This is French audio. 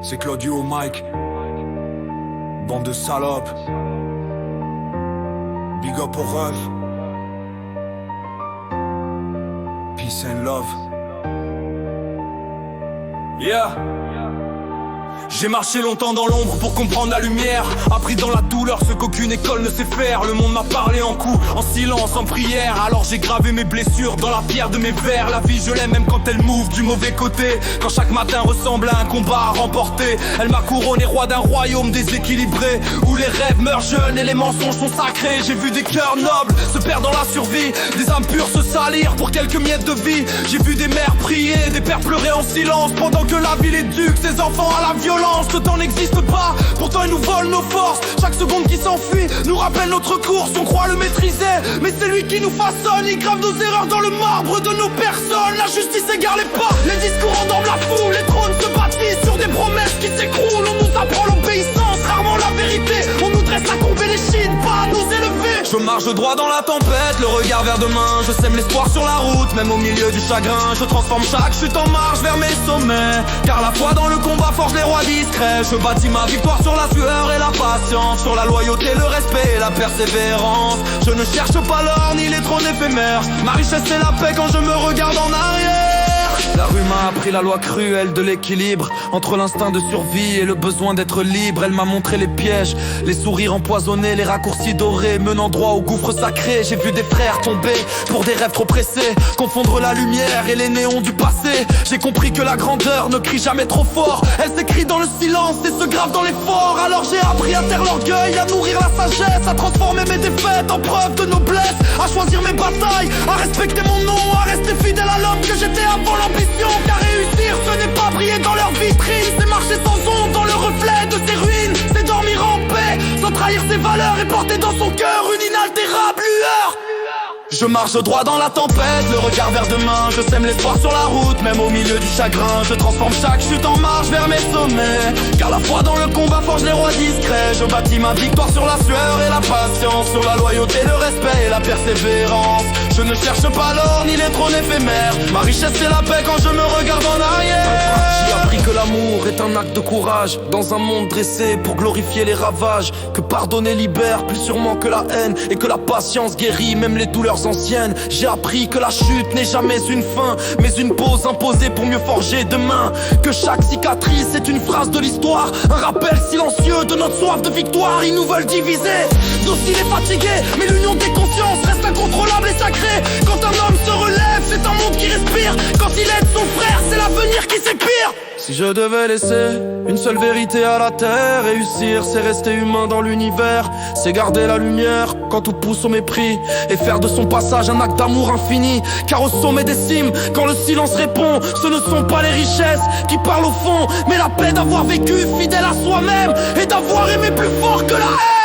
C'est Claudio au mic. Bande de salopes. Big up au ref. Peace and love. Yeah. J'ai marché longtemps dans l'ombre pour comprendre la lumière. Appris dans la douleur ce qu'aucune école ne sait faire. Le monde m'a parlé en coups, en silence, en prière. Alors j'ai gravé mes blessures dans la pierre de mes vers. La vie je l'aime même quand elle m'ouvre du mauvais côté. Quand chaque matin ressemble à un combat à remporter. Elle m'a couronné roi d'un royaume déséquilibré, où les rêves meurent jeunes et les mensonges sont sacrés. J'ai vu des cœurs nobles se perdre dans la survie, des âmes pures se salir pour quelques miettes de vie. J'ai vu des mères prier, des pères pleurer en silence, pendant que la ville éduque ses enfants à la violence. Le temps n'existe pas, pourtant il nous vole nos forces. Chaque seconde qui s'enfuit nous rappelle notre course. On croit le maîtriser, mais c'est lui qui nous façonne. Il grave nos erreurs dans le marbre de nos personnes. La justice égare les pas, les discours endorment la foule. Les trônes se bâtissent sur des promesses qui s'écroulent. On nous apprend l'obéissance, rarement la vérité. On nous dresse à courber les chines, pas à nous élever. Je marche droit dans la tempête, le regard vers demain. Je sème l'espoir sur la route, même au milieu du chagrin. Je transforme chaque chute en marche vers mes sommets, car la foi dans le combat forge les rois discrets. Je bâtis ma victoire sur la sueur et la patience, sur la loyauté, le respect et la persévérance. Je ne cherche pas l'or ni les trônes éphémères. Ma richesse c'est la paix quand je me regarde en arrière. La rue m'a appris la loi cruelle de l'équilibre entre l'instinct de survie et le besoin d'être libre. Elle m'a montré les pièges, les sourires empoisonnés, les raccourcis dorés menant droit au gouffre sacré. J'ai vu des frères tomber pour des rêves trop pressés, confondre la lumière et les néons du passé. J'ai compris que la grandeur ne crie jamais trop fort, elle s'écrit dans le silence et se grave dans l'effort. Alors j'ai appris à taire l'orgueil, à nourrir la sagesse, à transformer mes défaites en preuve de noblesse, à choisir mes batailles, à respecter mon nom, à rester fidèle à l'homme que j'étais avant l'ambition. Car réussir ce n'est pas briller dans leur vitrine, c'est marcher sans ombre dans le reflet de ses ruines. C'est dormir en paix sans trahir ses valeurs et porter dans son cœur une inaltérable lueur. Je marche droit dans la tempête, le regard vers demain. Je sème l'espoir sur la route, même au milieu du chagrin. Je transforme chaque chute en marche vers mes sommets, car la foi dans le combat forge les rois discrets. Je bâtis ma victoire sur la sueur et la patience, sur la loyauté, le respect et la persévérance. Je ne cherche pas l'or ni les trônes éphémères. Ma richesse c'est la paix quand je me regarde en arrière. J'ai appris que l'amour est un acte de courage dans un monde dressé pour glorifier les ravages. Que pardonner libère plus sûrement que la haine, et que la patience guérit même les douleurs anciennes. J'ai appris que la chute n'est jamais une fin, mais une pause imposée pour mieux forger demain. Que chaque cicatrice est une phrase de l'histoire, un rappel silencieux de notre soif de victoire. Ils nous veulent diviser, docile et fatigué, mais l'union des consciences reste incontrôlable et sacrée. Quand un homme se relève, c'est un monde qui respire. Quand il aide son frère, c'est l'avenir qui s'épire. Si je devais laisser une seule vérité à la terre, réussir c'est rester humain dans l'univers. C'est garder la lumière quand tout pousse au mépris, et faire de son passage un acte d'amour infini. Car au sommet des cimes, quand le silence répond, ce ne sont pas les richesses qui parlent au fond, mais la paix d'avoir vécu fidèle à soi-même, et d'avoir aimé plus fort que la haine.